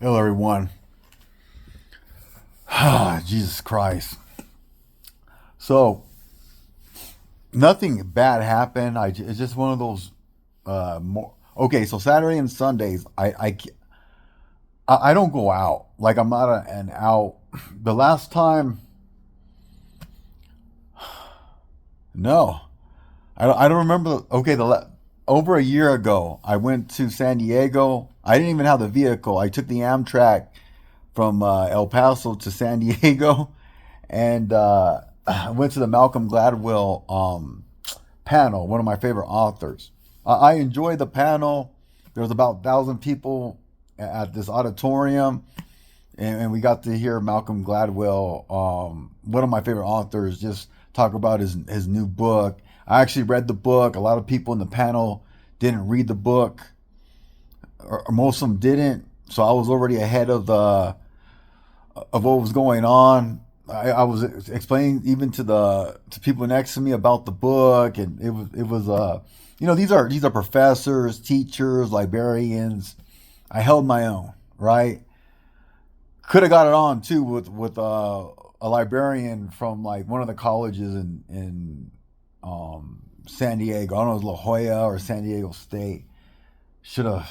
Hello, everyone. Ah, Jesus Christ. So nothing bad happened. It's just one of those. More okay. So Saturday and Sundays, I don't go out. Like I'm not an out. The last time, no, I don't remember. Okay, over a year ago, I went to San Diego. I didn't even have the vehicle. I took the Amtrak from El Paso to San Diego, and I went to the Malcolm Gladwell panel. One of my favorite authors. I enjoyed the panel. There was about 1,000 people at this auditorium, and we got to hear Malcolm Gladwell, one of my favorite authors, just talk about his new book. I actually read the book. A lot of people in the panel didn't read the book, or most of them didn't. So I was already ahead of what was going on. I was explaining even to people next to me about the book, and these are professors, teachers, librarians. I held my own, right? Could have got it on too with a librarian from like one of the colleges in San Diego. I don't know if it was La Jolla or San Diego State. Should have.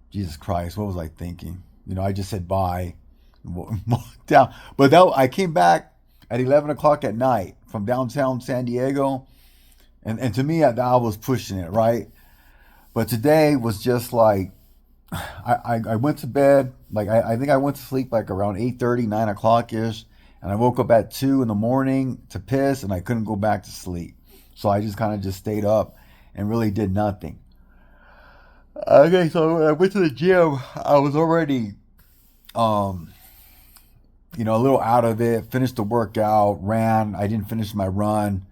Jesus Christ, what was I thinking? I just said bye, down. But I came back at 11 o'clock at night from downtown San Diego, and to me, I was pushing it, right. But today was just like I went to bed. Like I think I went to sleep like around 8:30, 9 o'clock ish, and I woke up at 2 in the morning to piss, and I couldn't go back to sleep. So I just kind of just stayed up and really did nothing. Okay, so when I went to the gym, I was already um a little out of it. Finished the workout, ran. I didn't finish my run.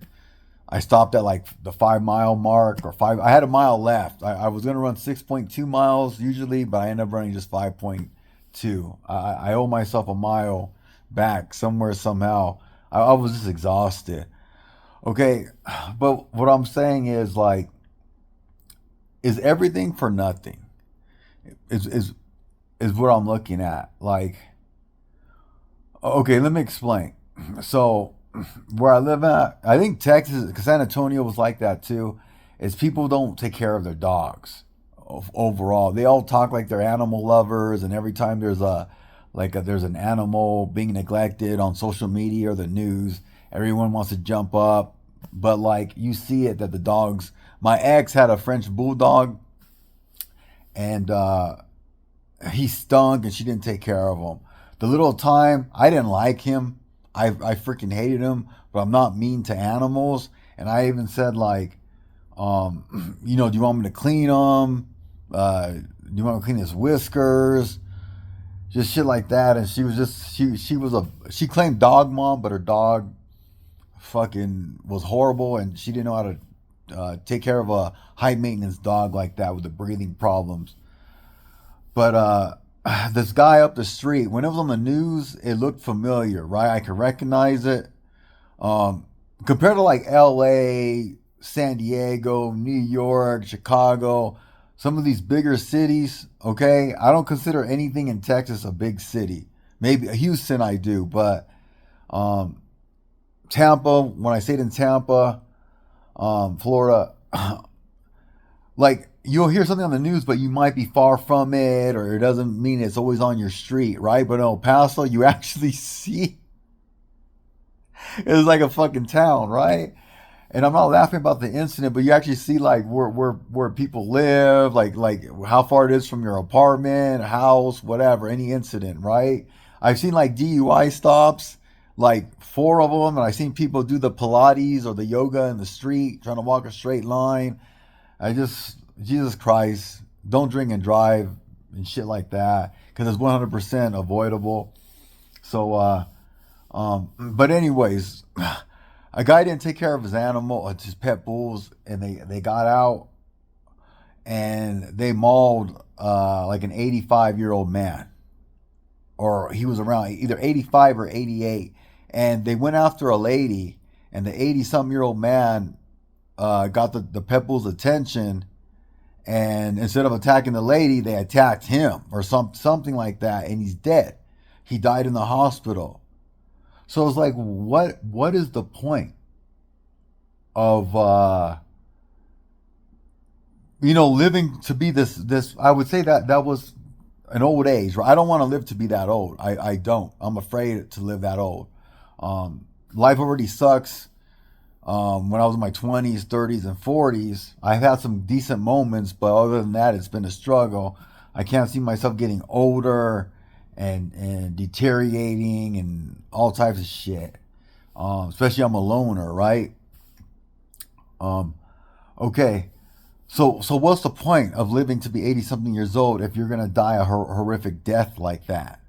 I stopped at like the 5 mile mark or five. I had a mile left. I was gonna run 6.2 miles usually, but I ended up running just 5.2. I owe myself a mile back somewhere somehow. I was just exhausted. Okay, but what I'm saying is like, is everything for nothing? Is what I'm looking at. Like, okay, let me explain. So, where I live at, I think Texas, because San Antonio was like that too, is people don't take care of their dogs. Overall, they all talk like they're animal lovers, and every time there's an animal being neglected on social media or the news, everyone wants to jump up. But like you see it that the dogs. My ex had a French bulldog, and he stunk, and she didn't take care of him. The little time I didn't like him, I freaking hated him. But I'm not mean to animals, and I even said like, do you want me to clean him? Do you want to clean his whiskers? Just shit like that. And she claimed dog mom, but her dog fucking was horrible, and she didn't know how to take care of a high maintenance dog like that with the breathing problems. But this guy up the street, when it was on the news, it looked familiar, right? I could recognize it. Um, Compared to like L.A., San Diego, New York, Chicago, some of these bigger cities, okay? I don't consider anything in Texas a big city. Maybe Houston I do, but um, Tampa, when I stayed in Tampa, Florida, like you'll hear something on the news, but you might be far from it, or it doesn't mean it's always on your street, right? But in El Paso, you actually see it's like a fucking town, right? And I'm not laughing about the incident, but you actually see like where people live, like how far it is from your apartment, house, whatever, any incident, right? I've seen like DUI stops, like four of them, and I've seen people do the Pilates or the yoga in the street, trying to walk a straight line. Jesus Christ, don't drink and drive and shit like that because it's 100% avoidable. So, but anyways, a guy didn't take care of his animal, his pet bulls, and they got out and they mauled like an 85-year-old man, or he was around either 85 or 88, and they went after a lady, and the 80 some year old man got the pet bull's attention, and instead of attacking the lady, they attacked him or something like that, and he's dead. He died in the hospital. So it's like, what is the point of living to be this? I would say that was an old age. Right? I don't want to live to be that old. I don't. I'm afraid to live that old. Life already sucks. When I was in my 20s, 30s, and 40s, I've had some decent moments, but other than that, it's been a struggle. I can't see myself getting older and deteriorating and all types of shit. Especially I'm a loner, right? Um, okay, so what's the point of living to be 80 something years old if you're gonna die a horrific death like that?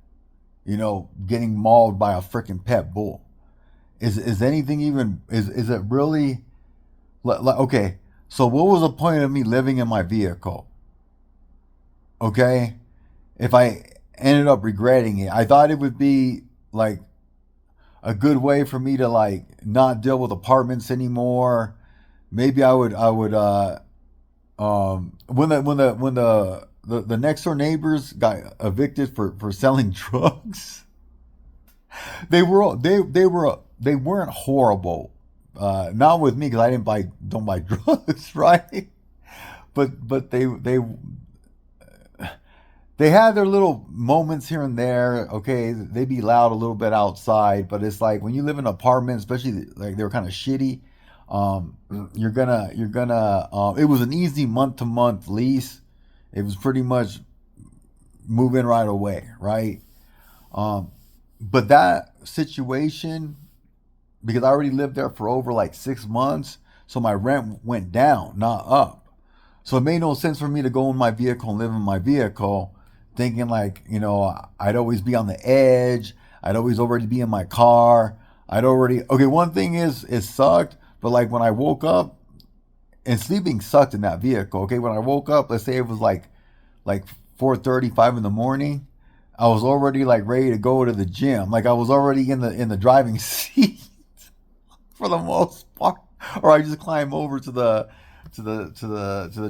Getting mauled by a freaking pet bull. Is anything even is it really like okay? So what was the point of me living in my vehicle? Okay, if I ended up regretting it, I thought it would be like a good way for me to like not deal with apartments anymore. Maybe I would when the next door neighbors got evicted for selling drugs. They weren't horrible. Not with me because I didn't buy don't buy drugs, right? But they had their little moments here and there. Okay, they be loud a little bit outside, but it's like when you live in an apartment, especially like they were kind of shitty. You're gonna. It was an easy month to month lease. It was pretty much move in right away, right? Um, but that situation, because I already lived there for over like 6 months, so my rent went down, not up. So it made no sense for me to go in my vehicle and live in my vehicle, thinking like, I'd always be on the edge. I'd always already be in my car. Okay, one thing is, it sucked, but like when I woke up, and sleeping sucked in that vehicle. Okay, when I woke up, let's say it was like 4:35 in the morning, I was already like ready to go to the gym. Like I was already in the driving seat for the most part, or I just climb over to the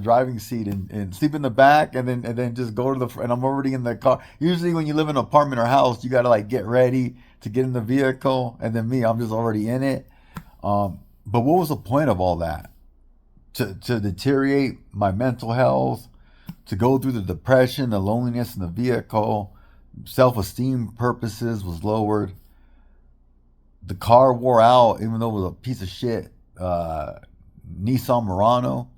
driving seat and sleep in the back, and then just go to the and I'm already in the car. Usually, when you live in an apartment or house, you gotta like get ready to get in the vehicle, and then I'm just already in it. But what was the point of all that? To deteriorate my mental health, to go through the depression, the loneliness in the vehicle, self esteem purposes was lowered. The car wore out, even though it was a piece of shit Nissan Murano.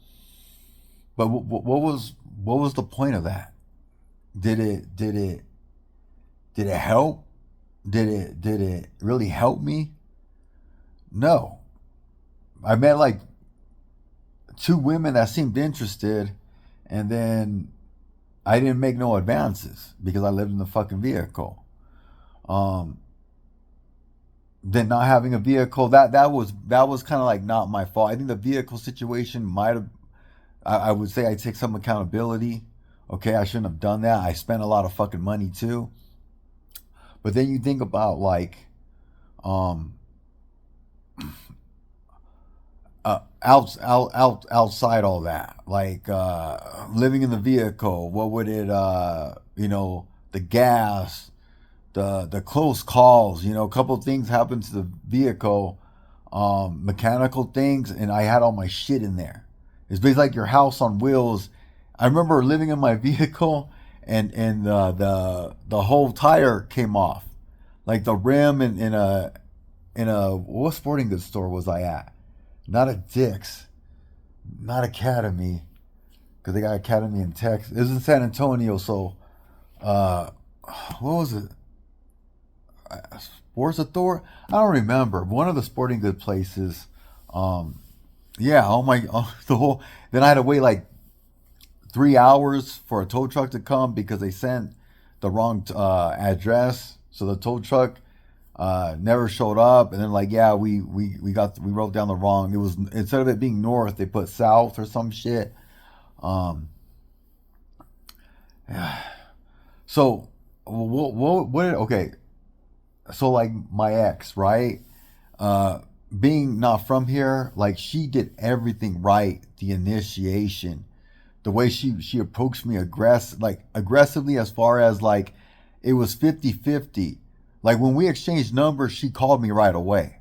But what was the point of that? Did it help? Did it really help me? No. I met like two women that seemed interested, and then I didn't make no advances because I lived in the fucking vehicle. Um, then not having a vehicle, that was kind of like not my fault. I think the vehicle situation might have. I would say I take some accountability. Okay, I shouldn't have done that. I spent a lot of fucking money too. But then you think about like, um, outside all that, like living in the vehicle. What would it? The gas, the close calls. A couple of things happened to the vehicle, mechanical things, and I had all my shit in there. It's basically like your house on wheels. I remember living in my vehicle, and the whole tire came off, like the rim in a what sporting goods store was I at? Not a Dick's, not Academy, because they got Academy in Texas. It was in San Antonio, so uh, what was it? Sports Authority? I don't remember. One of the sporting good places. Um, yeah, the whole. Then I had to wait like 3 hours for a tow truck to come because they sent the wrong address. So the tow truck never showed up, and then like yeah, we wrote down the wrong. It was instead of it being north, they put south or some shit. Um, so okay, so like my ex, right? Uh, Being not from here, like she did everything right. The initiation, the way she approached me aggressively, as far as like it was 50-50. Like when we exchanged numbers, she called me right away.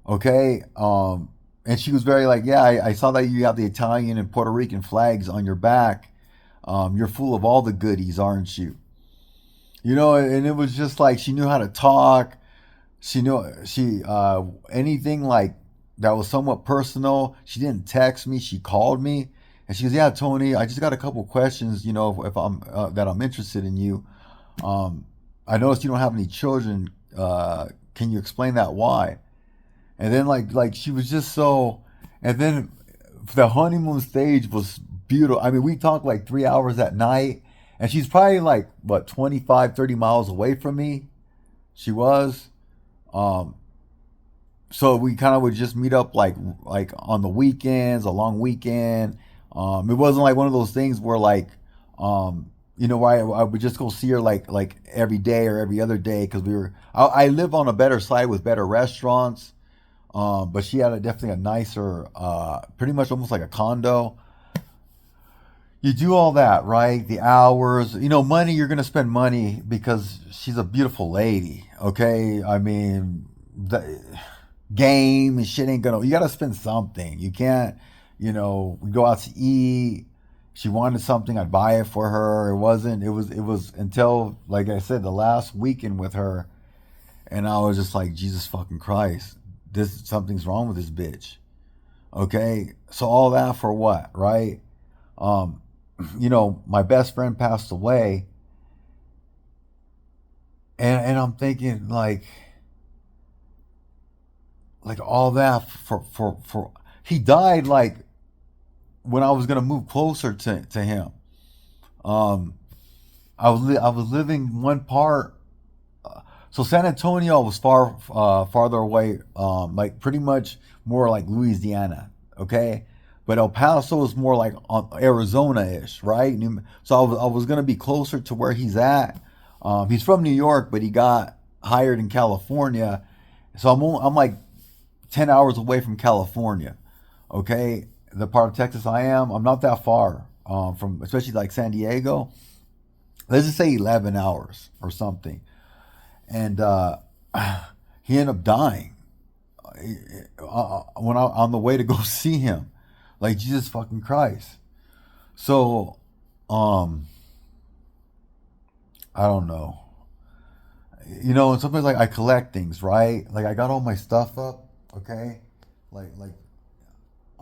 Okay. And she was very like, yeah, I saw that you have the Italian and Puerto Rican flags on your back. You're full of all the goodies, aren't you? You know, and it was just like she knew how to talk. She knew she anything like that was somewhat personal. She didn't text me. She called me, and she goes, "Yeah, Tony, I just got a couple questions. You know, if I'm that I'm interested in you. Um, I noticed you don't have any children. Can you explain that why?" And then like she was just so, and then the honeymoon stage was beautiful. I mean, we talked like 3 hours at night, and she's probably like what 25, 30 miles away from me. She was. Um, so we kind of would just meet up like on the weekends, a long weekend. It wasn't like one of those things where like where I would just go see her like every day or every other day because I live on a better side with better restaurants. But she had definitely a nicer, pretty much almost like a condo. You do all that, right? The hours, money, you're going to spend money because she's a beautiful lady, okay? I mean, the game and shit ain't gonna, you got to spend something. You can't, we go out to eat. She wanted something, I'd buy it for her. It was until, like I said, the last weekend with her, and I was just like, Jesus fucking Christ, something's wrong with this bitch. Okay, so all that for what, right? Um, my best friend passed away, and I'm thinking like all that for he died like when I was gonna move closer to him. Um, I was living one part. So San Antonio was farther away, like pretty much more like Louisiana, okay. But El Paso is more like Arizona-ish, right? So I was gonna be closer to where he's at. He's from New York, but he got hired in California, so I'm like 10 hours away from California, okay. The part of Texas I'm not that far from, especially like San Diego. Let's just say 11 hours or something, and he ended up dying when on the way to go see him. Like Jesus fucking Christ. So, um, I don't know. And sometimes like I collect things, right? Like I got all my stuff up, okay? Like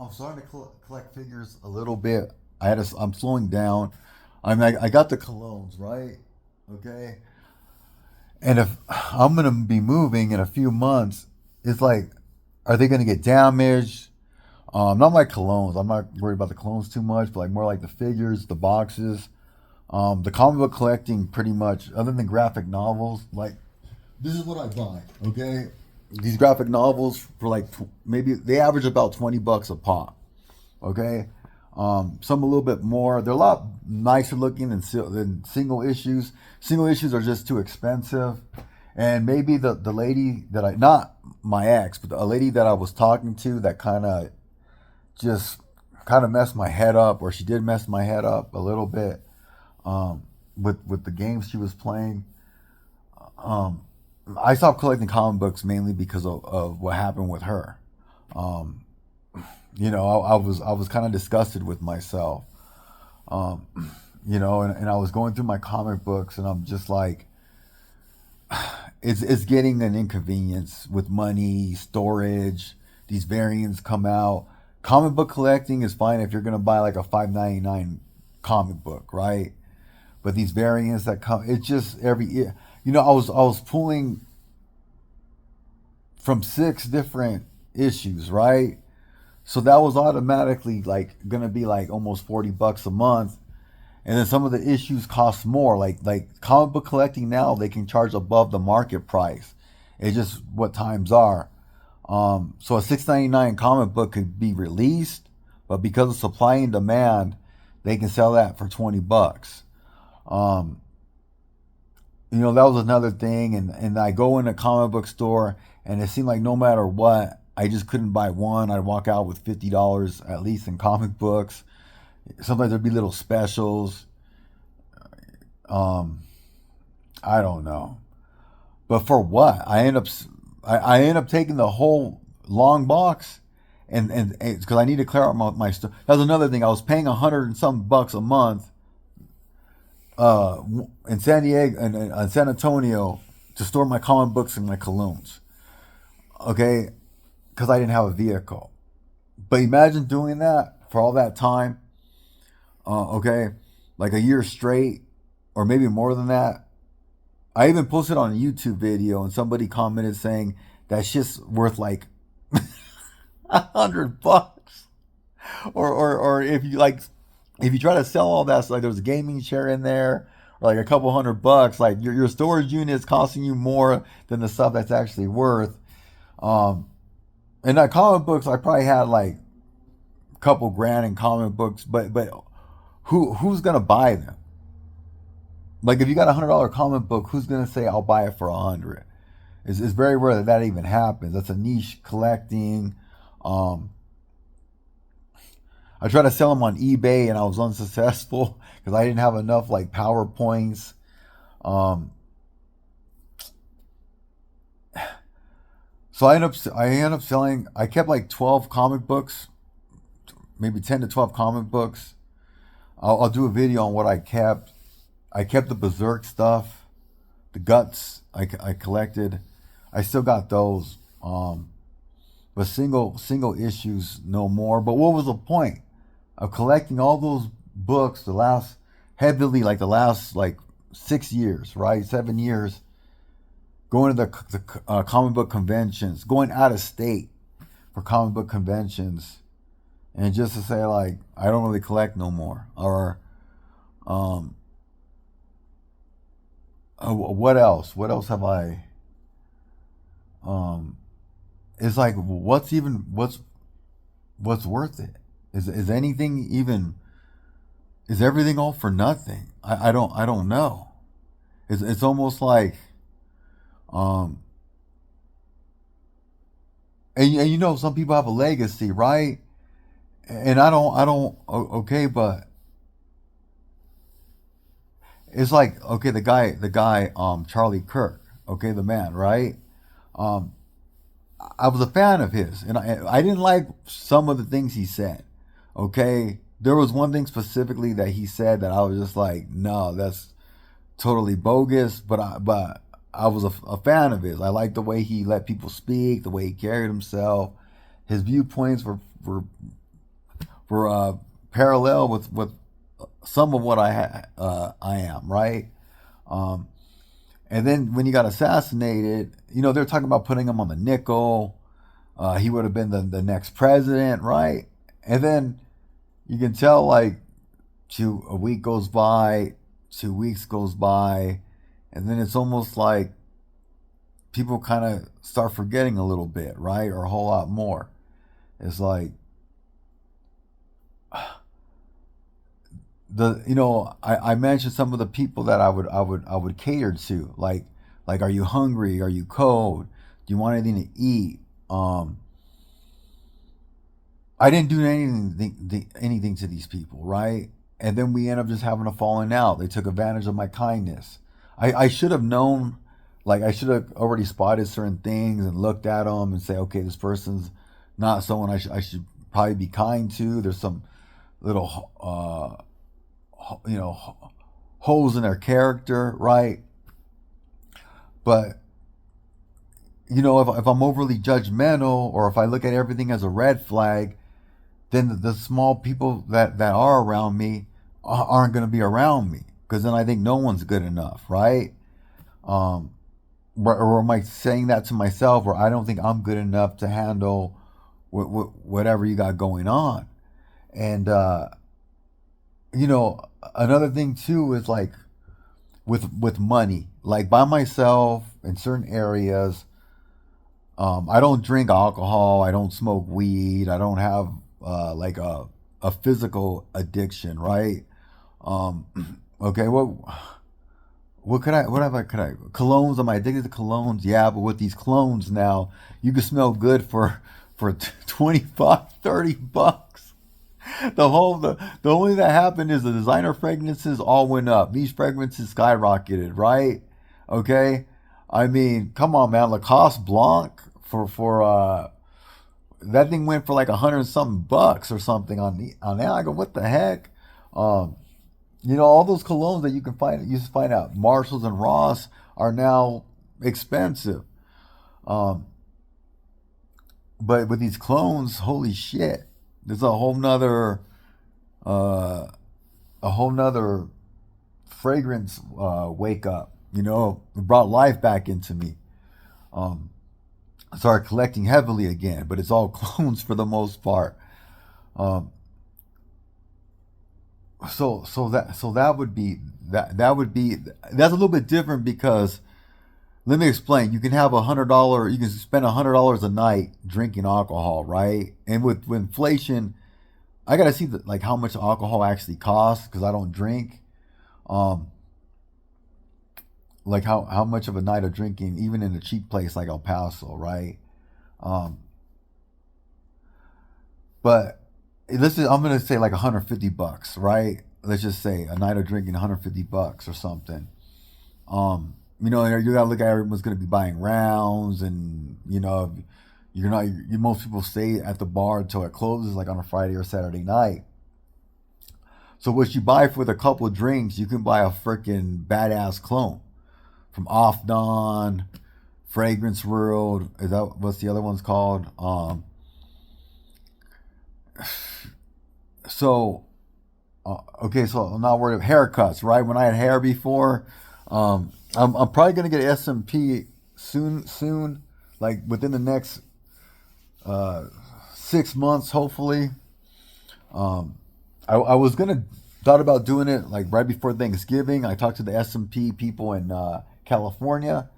I'm starting to collect figures a little bit. I'm slowing down. I got the colognes, right? Okay. And if I'm gonna be moving in a few months, it's like, are they gonna get damaged? Not like colognes. I'm not worried about the colognes too much, but like more like the figures, the boxes, the comic book collecting. Pretty much, other than graphic novels, like this is what I buy. Okay, these graphic novels for like maybe they average about $20 a pop. Okay, some a little bit more. They're a lot nicer looking than single issues. Single issues are just too expensive. And maybe the lady that not my ex, but a lady that I was talking to that just kind of messed my head up, or she did mess my head up a little bit with the games she was playing. Um, I stopped collecting comic books mainly because of what happened with her. Um, I was kind of disgusted with myself. Um, and I was going through my comic books, and I'm just like, it's getting an inconvenience with money, storage. These variants come out. Comic book collecting is fine if you're gonna buy like a $5.99 comic book, right? But these variants that come, it's just every year. I was pulling from 6 different issues, right? So that was automatically like gonna be like almost $40 a month. And then some of the issues cost more. Like comic book collecting now, they can charge above the market price. It's just what times are. So a $6.99 comic book could be released, but because of supply and demand, they can sell that for $20. Um, that was another thing. And I go in a comic book store, and it seemed like no matter what, I just couldn't buy one. I'd walk out with $50 at least in comic books. Sometimes there'd be little specials. Um, I don't know. But for what? I end up taking the whole long box, and because I need to clear out my stuff. That's another thing. I was paying 100 and some bucks a month uh, in San Diego and San Antonio to store my comic books and my colognes. Okay, because I didn't have a vehicle. But imagine doing that for all that time. Okay, like a year straight, or maybe more than that. I even posted on a YouTube video, and somebody commented saying that shit's worth like $100. Or if you like, if you try to sell all that, so like there's a gaming chair in there, or like a couple $100, like your storage unit is costing you more than the stuff that's actually worth. Um, and that comic books, I probably had like a couple grand in comic books, but who's gonna buy them? Like if you got $100 comic book, who's gonna say I'll buy it for 100? It's very rare that that even happens. That's a niche collecting. Um, I tried to sell them on eBay and I was unsuccessful because I didn't have enough like PowerPoints. Um, so I ended up selling. I kept like 12 comic books, maybe 10 to 12 comic books. I'll do a video on what I kept. I kept the Berserk stuff, the guts I collected. I still got those. But single issues no more. But what was the point of collecting all those books the last heavily like the last like 6 years, right? 7 years, going to the comic book conventions, going out of state for comic book conventions, and just to say like I don't really collect no more, or um, what else? What else have I? Um, it's like what's worth it? Is anything even? Is everything all for nothing? I don't know. It's almost like um, and you know some people have a legacy, right? And I don't okay, but it's like okay the guy Charlie Kirk, okay, the man, right? Um, I was a fan of his, and I didn't like some of the things he said. Okay, there was one thing specifically that he said that I was just like, no, that's totally bogus. But I was a fan of his. I liked the way he let people speak, the way he carried himself. His viewpoints were parallel with some of what I am, right. Um, and then when he got assassinated, you know, they're talking about putting him on the nickel. He would have been the next president, right? And then you can tell, like, a week goes by, 2 weeks goes by, and then it's almost like people kind of start forgetting a little bit, right? Or a whole lot more. It's like I mentioned some of the people that I would cater to, like are you hungry? Are you cold? Do you want anything to eat? Um, I didn't do anything to these people, right? And then we end up just having a falling out. They took advantage of my kindness. I should have known, like I should have already spotted certain things and looked at them and say, okay, this person's not someone I should probably be kind to. There's some little, holes in their character, right? But if I'm overly judgmental or if I look at everything as a red flag, then the small people that are around me aren't going to be around me because then I think no one's good enough, right? Um, or am I saying that to myself, or I don't think I'm good enough to handle whatever you got going on? And another thing too is like with money, like by myself in certain areas. I don't drink alcohol. I don't smoke weed. I don't have like a physical addiction, right? Um, okay, what could I? What have I? Could I? Colognes? Am I addicted to colognes? Yeah, but with these clones now, you can smell good for 25, $30. The only that happened is the designer fragrances all went up. These fragrances skyrocketed, right? Okay. I mean, come on, man. Lacoste Blanc for that thing went for like 100 something bucks or something on that. I go, what the heck? Um, all those colognes that you used to find out Marshalls and Ross are now expensive. Um, but with these clones, holy shit, there's uh, a whole nother fragrance wake up. It brought life back into me. Um, I started collecting heavily again, but it's all clones for the most part. Um, so that would be that's a little bit different because let me explain. You can have $100. You can spend $100 a night drinking alcohol, right? And with inflation, I gotta see like how much alcohol actually costs because I don't drink. Um, like how much of a night of drinking, even in a cheap place like El Paso, right? Um, but I'm gonna say like 150 bucks, right? Let's just say a night of drinking 150 bucks or something. You gotta look at everyone's gonna be buying rounds, and you're not. Most people stay at the bar until it closes, like on a Friday or Saturday night. So what you buy for the couple of drinks, you can buy a freaking badass clone from Off Dawn, Fragrance World. Is that what's the other one's called? So okay, so I'm not worried about haircuts, right? When I had hair before, I'm probably gonna get SMP soon, like within the next uh, 6 months, hopefully. Um, I was gonna thought about doing it like right before Thanksgiving. I talked to the SMP people in California,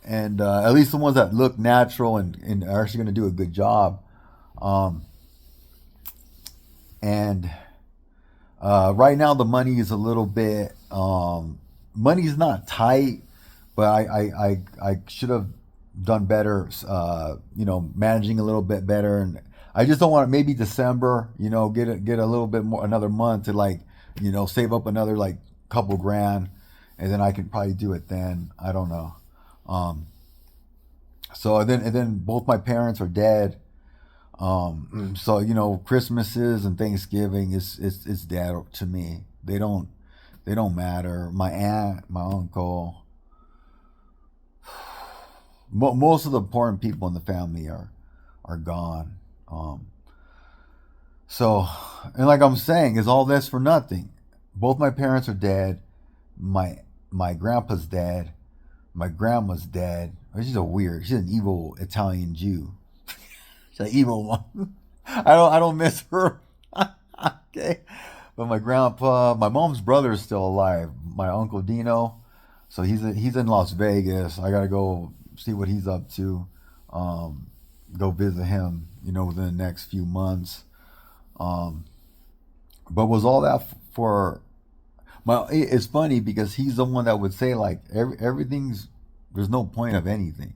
and at least the ones that look natural and are actually gonna do a good job. Um, and right now the money is a little bit money's not tight, but I should have done better, managing a little bit better. And I just don't want maybe December, get a little bit more, another month to like, save up another like couple grand, and then I can probably do it then. I don't know. Um, and then both my parents are dead. So Christmases and Thanksgiving is dead to me. They don't matter. My aunt, my uncle, most of the important people in the family are gone. So, and like I'm saying, is all this for nothing? Both my parents are dead. My grandpa's dead. My grandma's dead. She's an evil Italian Jew. She's an evil one. I don't miss her. Okay. But my grandpa, my mom's brother is still alive. My uncle Dino, so he's in Las Vegas. I gotta go see what he's up to. Um, Go visit him, within the next few months. Um, but was all that for my? It's funny because he's the one that would say like everything's there's no point of anything.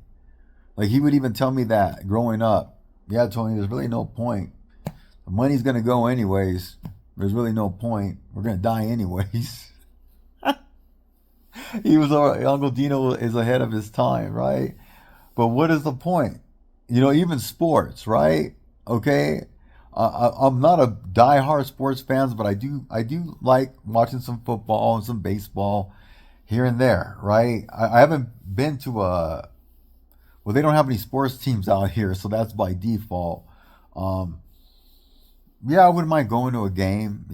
Like he would even tell me that growing up. Yeah, Tony, there's really no point. The money's gonna go anyways. There's really no point. We're gonna die anyways. Uncle Dino is ahead of his time, right? But what is the point? Even sports, right? Okay, I'm not a diehard sports fan, but I do like watching some football and some baseball here and there, right? I haven't been to a well, they don't have any sports teams out here, so that's by default. Um, yeah, I wouldn't mind going to a game,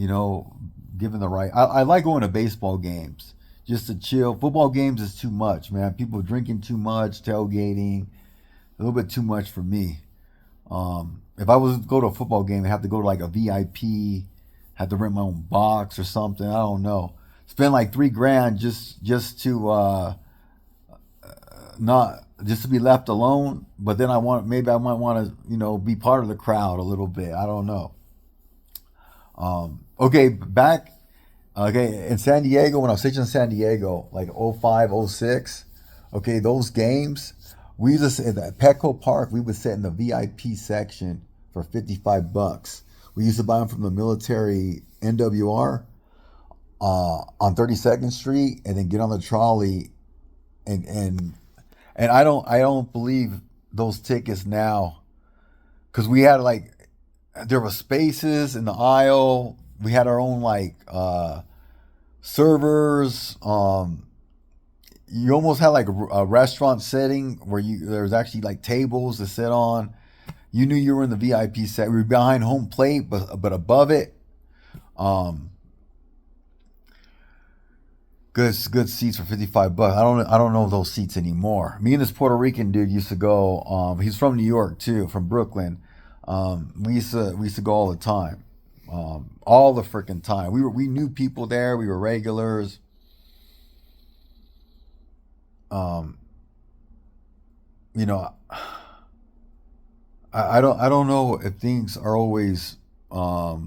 given the right. I like going to baseball games just to chill. Football games is too much, man. People drinking too much, tailgating, a little bit too much for me. If I was to go to a football game, I have to go to like a VIP, have to rent my own box or something. I don't know. Spend like 3 grand just to not just to be left alone. But then maybe I might want to be part of the crowd a little bit. I don't know. Okay, back okay in San Diego when I was stationed in San Diego, like '05, '06. Okay, those games we used to sit at Petco Park. We would sit in the VIP section for $55. We used to buy them from the military NWR on 32nd Street, and then get on the trolley, and I don't believe those tickets now, because we had like, there were spaces in the aisle. We had our own like servers. You almost had like a restaurant setting where there was actually like tables to sit on. You knew you were in the VIP set. We were behind home plate, but above it. Um, good seats for $55. I don't know those seats anymore. Me and this Puerto Rican dude used to go. He's from New York too, from Brooklyn. We used to go all the time, all the freaking time. We knew people there. We were regulars. Um, you know, I don't know if things are always. The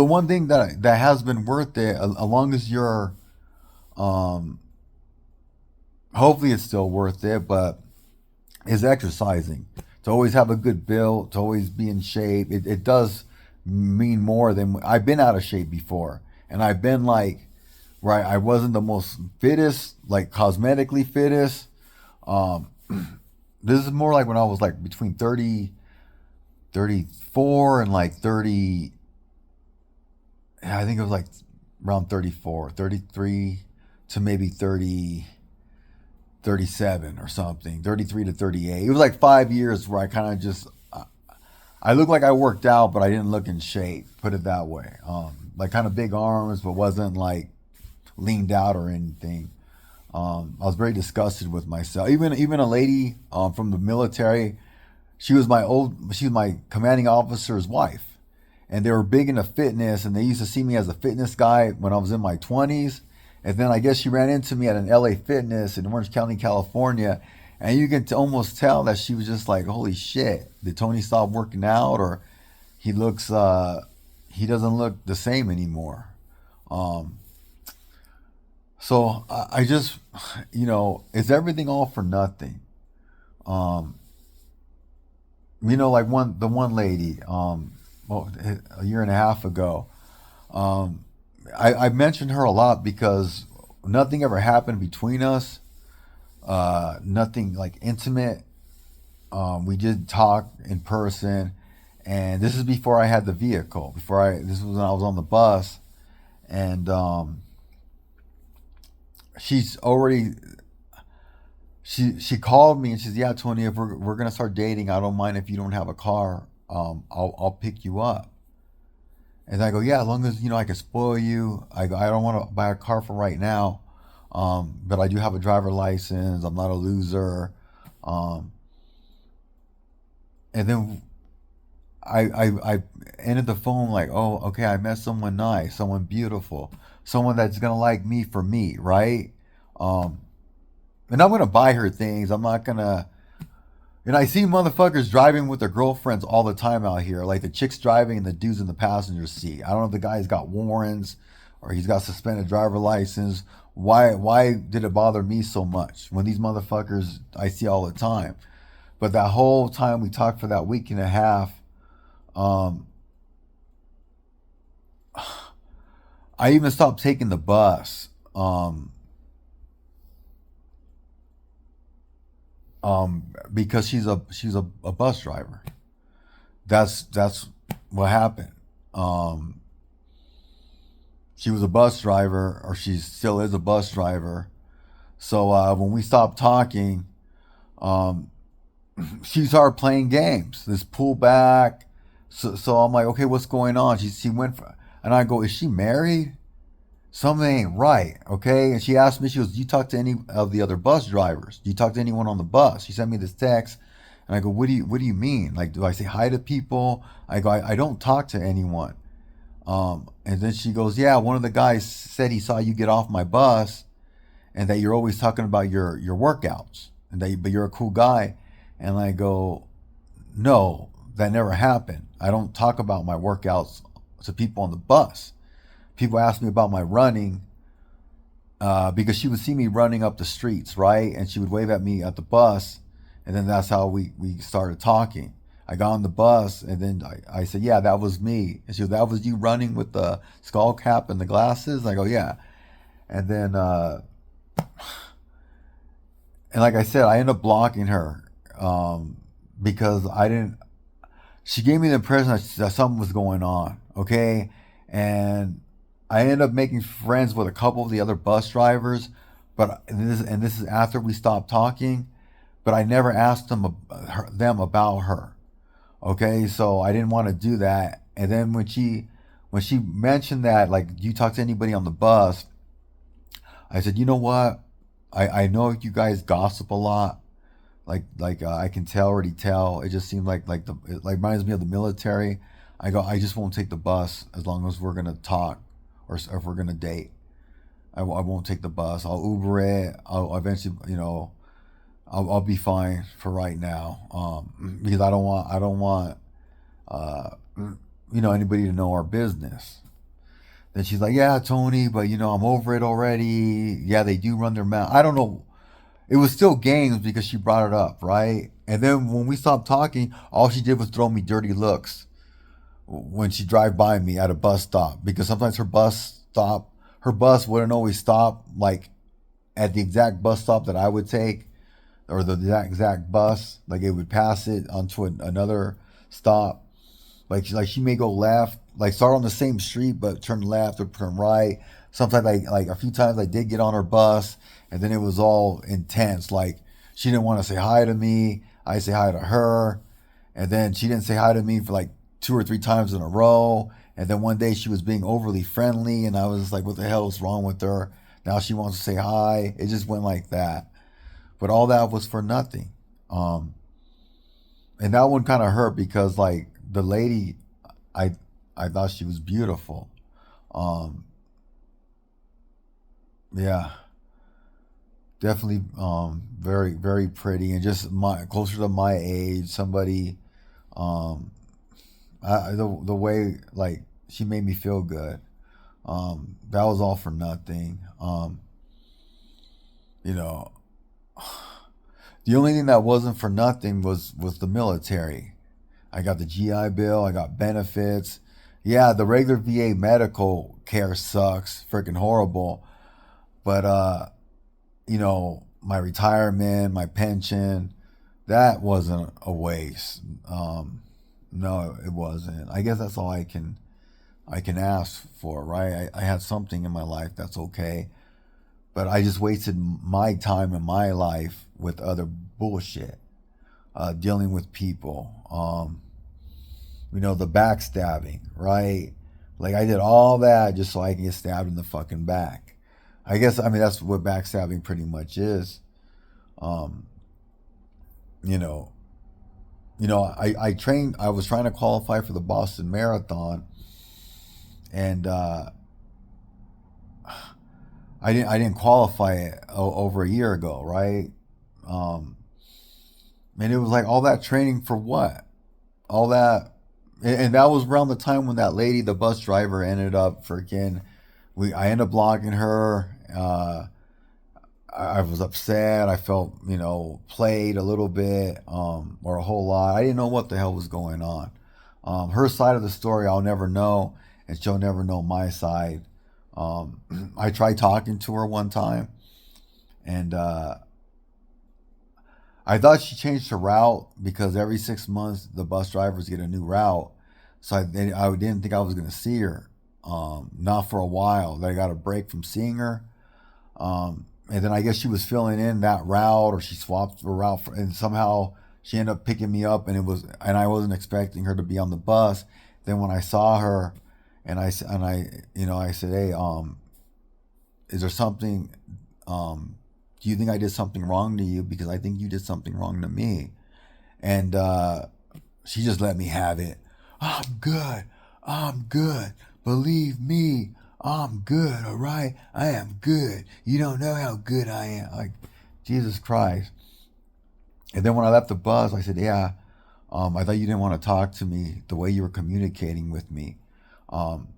one thing that has been worth it, as long as you're, um, hopefully it's still worth it, but is exercising. To always have a good build, to always be in shape. It does mean more than I've been out of shape before, and I've been like, right, I wasn't the most fittest, like cosmetically fittest. Um, this is more like when I was like between 34 and like 30. I think it was like around 34, 33 to maybe 30, 37 or something, 33 to 38. It was like 5 years where I kind of just, I looked like I worked out, but I didn't look in shape, put it that way. Like kind of big arms, but wasn't like leaned out or anything. I was very disgusted with myself. Even a lady from the military, she was my commanding officer's wife, and they were big into fitness, and they used to see me as a fitness guy when I was in my 20s. And then I guess she ran into me at an LA Fitness in Orange County, California, and you can almost tell that she was just like, "Holy shit! Did Tony stop working out, or he looks he doesn't look the same anymore?" Um, so I just, is everything all for nothing? Um, like the one lady, well, a year and a half ago. Um, I mentioned her a lot because nothing ever happened between us. Nothing like intimate. We did talk in person, and this is before I had the vehicle. This was when I was on the bus, and she's already she called me and she says, "Yeah, Tony, if we're gonna start dating, I don't mind if you don't have a car. I'll pick you up." And I go, "Yeah, as long as I can spoil you. I don't want to buy a car for right now, but I do have a driver license. I'm not a loser." Um, and then I ended the phone like, "Oh, okay, I met someone nice, someone beautiful, someone that's gonna like me for me, right?" Um, and I'm gonna buy her things. I'm not gonna. And I see motherfuckers driving with their girlfriends all the time out here. Like the chicks driving and the dudes in the passenger seat. I don't know if the guy's got warrants or he's got suspended driver license. Why did it bother me so much when these motherfuckers I see all the time? But that whole time we talked for that week and a half, um, I even stopped taking the bus. Because she's a bus driver. That's what happened. Um, she was a bus driver, or she still is a bus driver. So when we stopped talking, um, she started playing games. This pullback. So I'm like, okay, what's going on? She went for, and I go, is she married? Something ain't right, okay? And she asked me, she goes, "Do you talk to any of the other bus drivers? Do you talk to anyone on the bus?" She sent me this text, and I go, what do you mean? Like, do I say hi to people? I go, I don't talk to anyone. And then she goes, "Yeah, one of the guys said he saw you get off my bus, and that you're always talking about your workouts, and but you're a cool guy." And I go, "No, that never happened. I don't talk about my workouts to people on the bus. People ask me about my running, because she would see me running up the streets, right? And she would wave at me at the bus, and then that's how we started talking. I got on the bus, and then I said, yeah, that was me. And she goes, that was you running with the skull cap and the glasses? I go, yeah. And then, and like I said, I ended up blocking her because I didn't. She gave me the impression that something was going on. Okay, and I ended up making friends with a couple of the other bus drivers, but this is after we stopped talking. But I never asked them about her. Okay, so I didn't want to do that. And then when she mentioned that, like, you talk to anybody on the bus, I said, you know what? I know you guys gossip a lot. I can already tell. It just seemed it like reminds me of the military. I go, I just won't take the bus as long as we're gonna talk, or if we're gonna date. I won't take the bus. I'll Uber it. I'll eventually, I'll be fine for right now. Because I don't want uh, anybody to know our business. Then she's like, yeah, Tony, but I'm over it already. Yeah, they do run their mouth. I don't know. It was still games because she brought it up, right? And then when we stopped talking, all she did was throw me dirty looks when she drive by me at a bus stop, because sometimes her bus wouldn't always stop like at the exact bus stop that I would take, or the exact bus. Like, it would pass it onto another stop. Like she may go left, like start on the same street but turn left or turn right. Sometimes, like a few times, I did get on her bus, and then it was all intense. Like, she didn't want to say hi to me. I say hi to her, and then she didn't say hi to me for like 2 or 3 times in a row. And then one day she was being overly friendly, and I was just like, what the hell is wrong with her? Now she wants to say hi. It just went like that. But all that was for nothing. Um, and that one kind of hurt because, like, the lady, I I thought she was beautiful. Um, yeah, definitely very very pretty, and just my closer to my age. Somebody, um, the way, like, she made me feel good. That was all for nothing. You know, the only thing that wasn't for nothing was the military. I got the GI Bill. I got benefits. Yeah, the regular VA medical care sucks, freaking horrible. But my retirement, my pension, that wasn't a waste. No, it wasn't. I guess that's all I can ask for, right? I had something in my life that's okay, but I just wasted my time and my life with other bullshit, dealing with people. The backstabbing, right? Like, I did all that just so I can get stabbed in the fucking back. I guess, I mean, that's what backstabbing pretty much is. Um, you know, I trained. I was trying to qualify for the Boston Marathon, and I didn't qualify it over a year ago, right? Um, and it was like, all that training for what? All that, and that was around the time when that lady, the bus driver, ended up freaking. I ended up blocking her. I was upset. I felt, played a little bit, or a whole lot. I didn't know what the hell was going on. Her side of the story, I'll never know, and she'll never know my side. I tried talking to her one time, and I thought she changed her route because every 6 months the bus drivers get a new route. So I didn't think I was going to see her. Not for a while. I got a break from seeing her. And then I guess she was filling in that route, or she swapped her route, and somehow she ended up picking me up, and I wasn't expecting her to be on the bus. Then when I saw her, I said, hey, is there something? Do you think I did something wrong to you? Because I think you did something wrong to me. And she just let me have it. I'm good. I'm good. Believe me, I'm good. All right, I am good. You don't know how good I am. Like, Jesus Christ. And then when I left the bus, I said, yeah, I thought you didn't want to talk to me the way you were communicating with me. Um,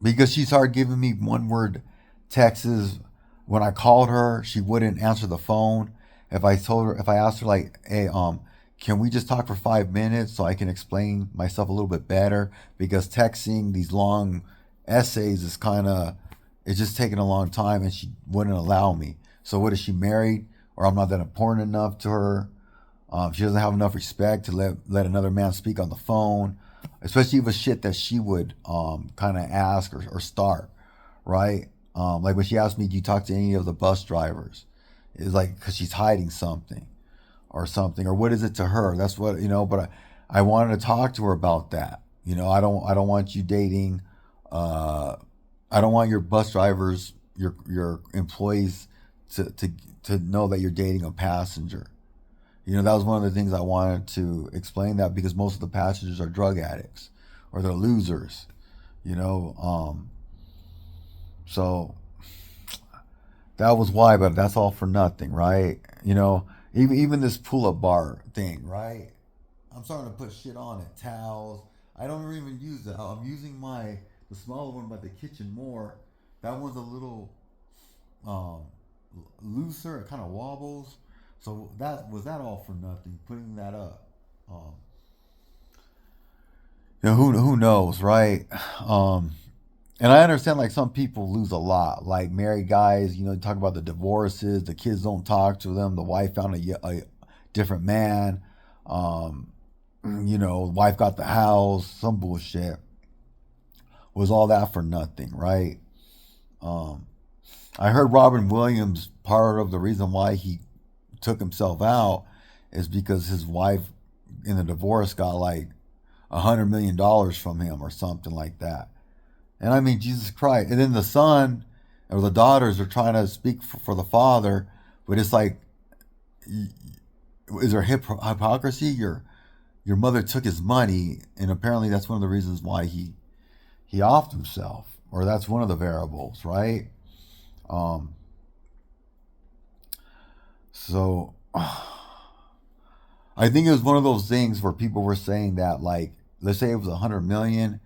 because she started giving me one word texts. When I called her, she wouldn't answer the phone. If I asked her, like, hey, can we just talk for 5 minutes so I can explain myself a little bit better? Because texting these long essays is kind of, it's just taking a long time, and she wouldn't allow me. So what is she married, or I'm not that important enough to her? She doesn't have enough respect to let another man speak on the phone, especially if it's shit that she would kind of ask or start, right? Like when she asked me, "Do you talk to any of the bus drivers?" It's like because she's hiding something or something, or what is it to her? That's what But I wanted to talk to her about that. I don't want you dating. Uh, I don't want your bus drivers, your employees, to to know that you're dating a passenger. That was one of the things I wanted to explain, that because most of the passengers are drug addicts or they're losers. You know, so that was why, but that's all for nothing, right? Even this pull-up bar thing, right? I'm starting to put shit on it, towels. I don't even use that. I'm using the smaller one by the kitchen more. That one's a little um, looser. It kind of wobbles. So that all for nothing. Putting that up. Um, who knows, right? Um, and I understand like some people lose a lot. Like married guys, talk about the divorces. The kids don't talk to them. The wife found a different man. Um, wife got the house. Some bullshit. Was all that for nothing, right? Um, I heard Robin Williams, part of the reason why he took himself out is because his wife in the divorce got like $100 million from him or something like that. And I mean, Jesus Christ. And then the son or the daughters are trying to speak for the father, but it's like, is there hypocrisy? Your mother took his money, and apparently that's one of the reasons why he offed himself, or that's one of the variables, right? Um, so I think it was one of those things where people were saying that, like, let's say it was 100 million,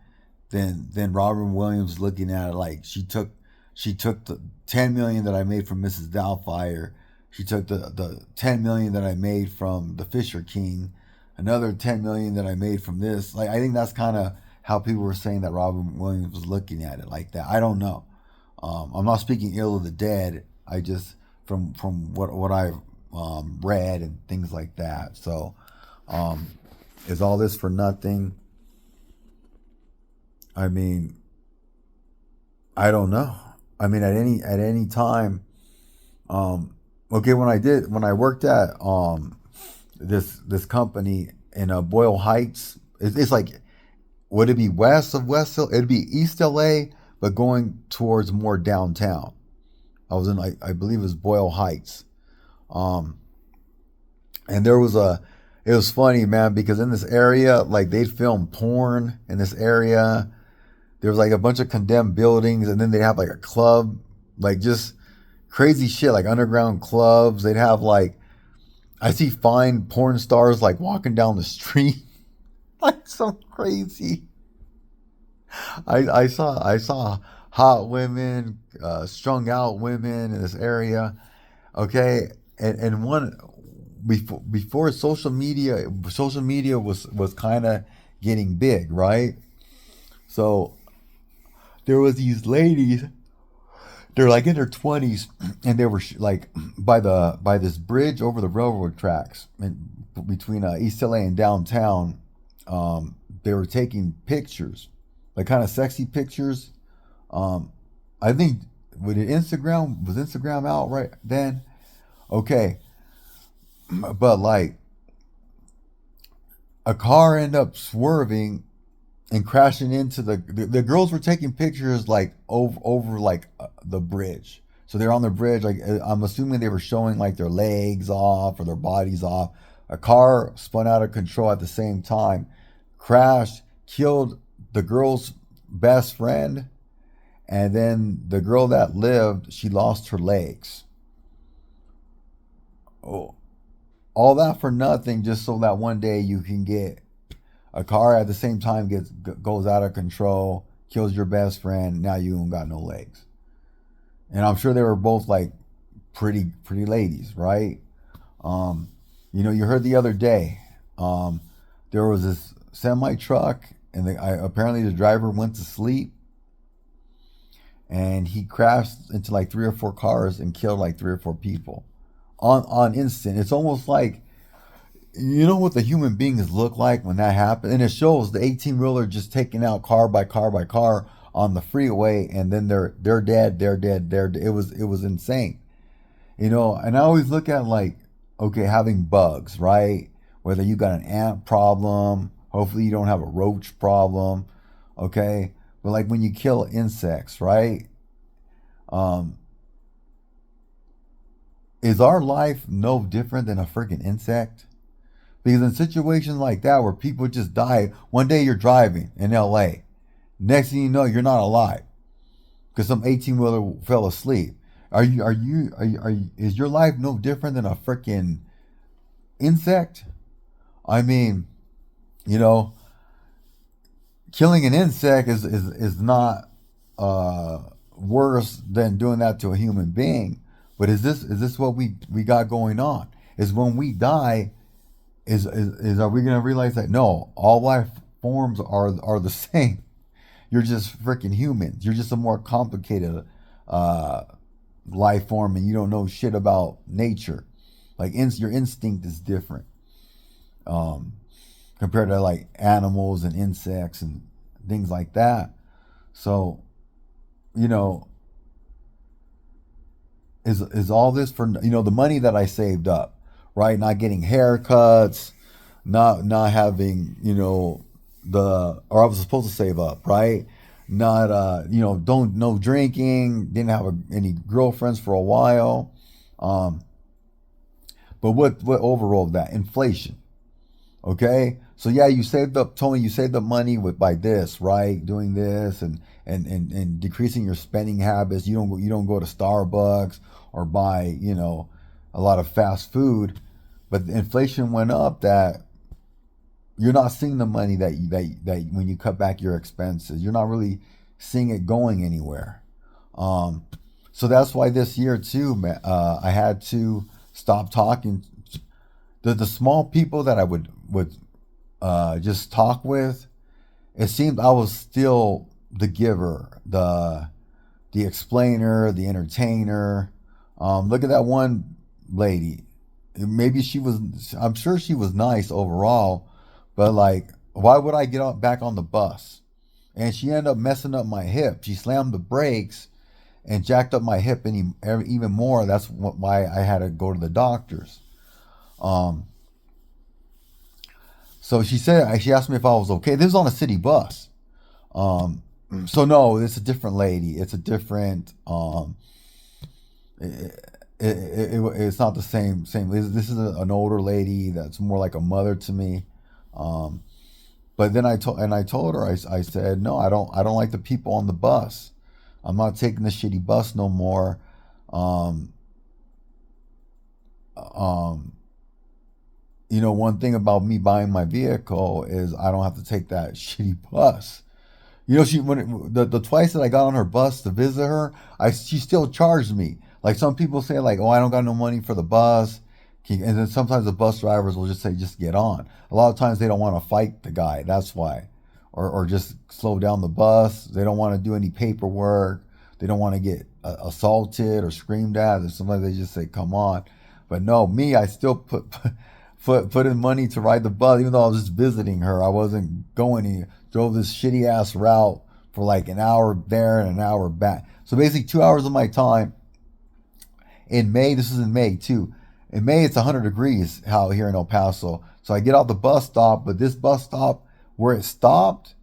then Robin Williams looking at it like she took the 10 million that I made from Mrs. Doubtfire, she took the 10 million that I made from the Fisher King, another 10 million that I made from this. Like I think that's kind of how people were saying that Robin Williams was looking at it like that. I don't know. I'm not speaking ill of the dead. I just from what I've read and things like that. So, um, is all this for nothing? I mean, I don't know. I mean, at any time, okay, when I worked at this company in Boyle Heights, it's like, would it be west of West Hill? It'd be East LA, but going towards more downtown. I was in, I believe it was Boyle Heights. Um, and it was funny, man, because in this area, like they'd film porn in this area. There was like a bunch of condemned buildings, and then they'd have like a club, like just crazy shit, like underground clubs. They'd have like, I see fine porn stars like walking down the street, like some crazy. I saw hot women, strung out women in this area. Okay, and one before social media was kind of getting big, right? So there was these ladies. They're like in their 20s, and they were like by this bridge over the railroad tracks between East LA and downtown. They were taking pictures, like kind of sexy pictures. Um, I think with Instagram out right then? Okay, but like a car ended up swerving and crashing into the girls were taking pictures like over like the bridge. So they're on the bridge, like I'm assuming they were showing like their legs off or their bodies off. A car spun out of control at the same time, crashed, killed the girl's best friend, and then the girl that lived, she lost her legs. Oh, all that for nothing, just so that one day you can get a car at the same time goes out of control, kills your best friend. Now you don't got no legs. And I'm sure they were both like pretty ladies, right? You heard the other day. Um, there was this semi truck, and apparently the driver went to sleep, and he crashed into like three or four cars and killed like three or four people on instant. It's almost like, you know what the human beings look like when that happens, and it shows the 18 wheeler just taking out car by car by car on the freeway, and then they're dead, they're dead, they're dead. It was insane, you know. And I always look at like, okay, having bugs, right? Whether you got an ant problem, hopefully you don't have a roach problem, okay. But like when you kill insects, right? Um, is our life no different than a freaking insect? Because in situations like that where people just die, one day you're driving in LA, next thing you know you're not alive because some 18 wheeler fell asleep. Is your life no different than a freaking insect? I mean, you know, killing an insect is not worse than doing that to a human being. But is this what we got going on? Is when we die, is are we gonna realize that no, all life forms are the same? You're just freaking humans. You're just a more complicated uh, life form, and you don't know shit about nature. Like your instinct is different, um, compared to like animals and insects and things like that. So, you know, is all this for, the money that I saved up, right? Not getting haircuts, not having, the or I was supposed to save up, right? Not don't no drinking, didn't have any girlfriends for a while. Um, but what overall that inflation? Okay, so yeah, you saved up, Tony. You saved up money with by this, right? Doing this and decreasing your spending habits. You don't go to Starbucks or buy a lot of fast food, but the inflation went up that you're not seeing the money that when you cut back your expenses, you're not really seeing it going anywhere. Um, so that's why this year too, I had to stop talking. The small people that I would just talk with, it seemed I was still the giver, the explainer, the entertainer. Look at that one lady. Maybe she was. I'm sure she was nice overall, but like, why would I get back on the bus? And she ended up messing up my hip. She slammed the brakes and jacked up my hip even more. That's why I had to go to the doctors. Um, so she asked me if I was okay. This was on a city bus. Um, so no, it's a different lady. It's a different. It's not the same. This is an older lady that's more like a mother to me. Um, but then I told her, I said no, I don't like the people on the bus. I'm not taking the shitty bus no more. Um, um, one thing about me buying my vehicle is I don't have to take that shitty bus. She the twice that I got on her bus to visit her, she still charged me. Like some people say, like, oh, I don't got no money for the bus, and then sometimes the bus drivers will just say, just get on. A lot of times they don't want to fight the guy. That's why, or just slow down the bus. They don't want to do any paperwork. They don't want to get assaulted or screamed at. And sometimes they just say, come on. But no, me, I still put in money to ride the bus, even though I was just visiting her. I wasn't going anywhere. Drove this shitty ass route for like an hour there and an hour back. So basically 2 hours of my time in May. This is in May too. In May it's 100 degrees out here in El Paso. So I get out the bus stop, but this bus stop where it stopped,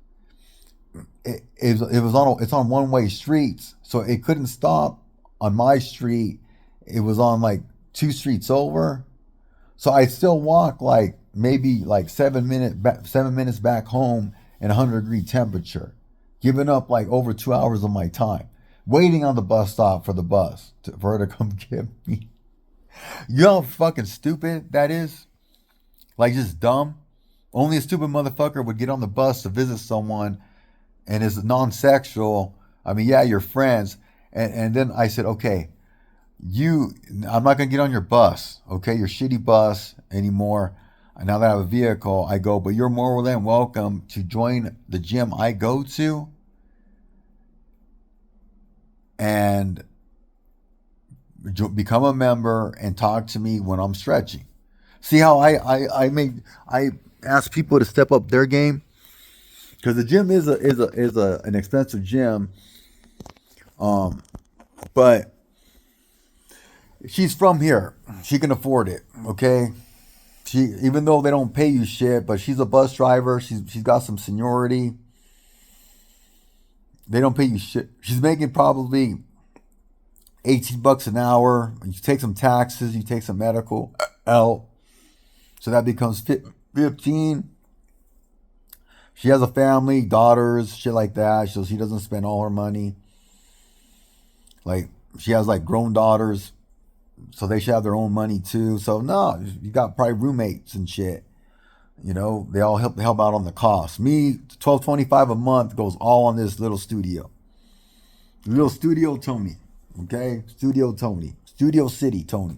it's on one way streets, so it couldn't stop on my street. It was on like two streets over. So I still walk like maybe like 7 minutes back home in 100-degree temperature, giving up like over 2 hours of my time, waiting on the bus stop for the bus for her to come get me. You know how fucking stupid that is? Like just dumb. Only a stupid motherfucker would get on the bus to visit someone and is non-sexual. I mean, yeah, you're friends. And then I said, okay, I'm not gonna get on your bus, okay, your shitty bus anymore. And now that I have a vehicle, I go, but you're more than welcome to join the gym I go to and become a member and talk to me when I'm stretching. See how I ask people to step up their game, because the gym is an expensive gym, but she's from here. She can afford it. Okay, she, even though they don't pay you shit, but she's a bus driver. She's got some seniority. They don't pay you shit. She's making probably $18 an hour. You take some taxes, you take some medical out, so that becomes 15. She has a family, daughters, shit like that. So she doesn't spend all her money. Like, she has like grown daughters, so they should have their own money too. So no, you got probably roommates and shit. You know, they all help out on the cost. Me, $12.25 a month goes all on this little studio. Little Studio Tony. Okay? Studio Tony. Studio City Tony.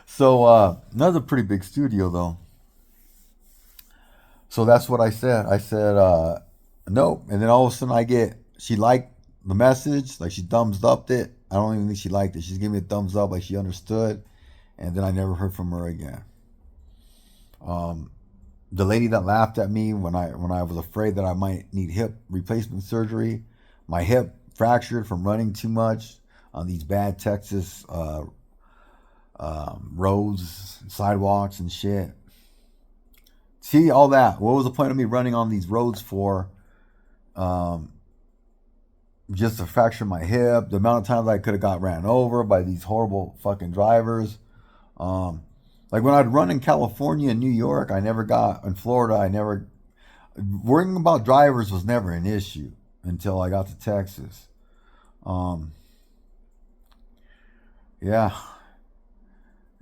So that's a pretty big studio though. So that's what I said. I said, nope. And then all of a sudden she liked the message, like she thumbs upped it. I don't even think she liked it. She's giving me a thumbs up, like she understood. And then I never heard from her again. The lady that laughed at me when I was afraid that I might need hip replacement surgery, my hip fractured from running too much on these bad Texas roads, sidewalks, and shit. See, all that. What was the point of me running on these roads for? Just to fracture my hip. The amount of times I could have got ran over by these horrible fucking drivers. Like when I'd run in California and New York, I never got, in Florida, worrying about drivers was never an issue until I got to Texas. Yeah.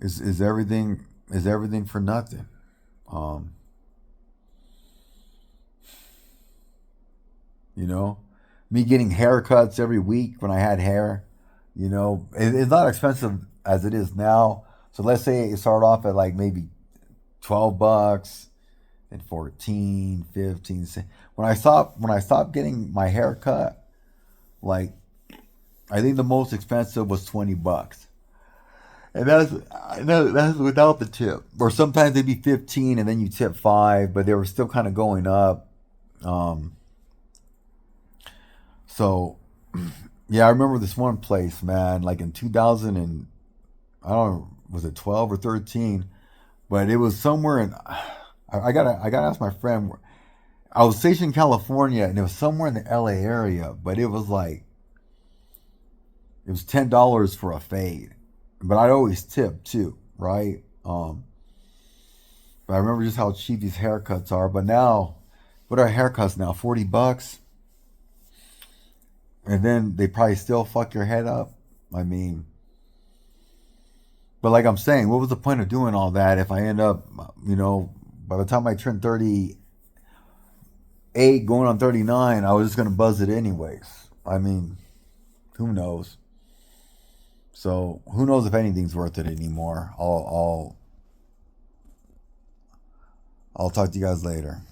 Is everything for nothing? You know, me getting haircuts every week when I had hair, you know, it's not expensive as it is now. So let's say it started off at like maybe $12 and 14, 15. When I stopped getting my hair cut, like I think the most expensive was $20. And that's without the tip. Or sometimes they'd be 15 and then you tip 5, but they were still kind of going up. So yeah, I remember this one place, man, like in 2000 and I don't know, was it 12 or 13? But it was somewhere in I gotta ask my friend. I was stationed in California and it was somewhere in the LA area, but it was $10 for a fade. But I'd always tip too, right? But I remember just how cheap these haircuts are. But now, what are haircuts now? $40? And then they probably still fuck your head up. I mean, but like I'm saying, what was the point of doing all that if I end up, you know, by the time I turn 38, going on 39, I was just gonna buzz it anyways. I mean, who knows? So who knows if anything's worth it anymore? I'll talk to you guys later.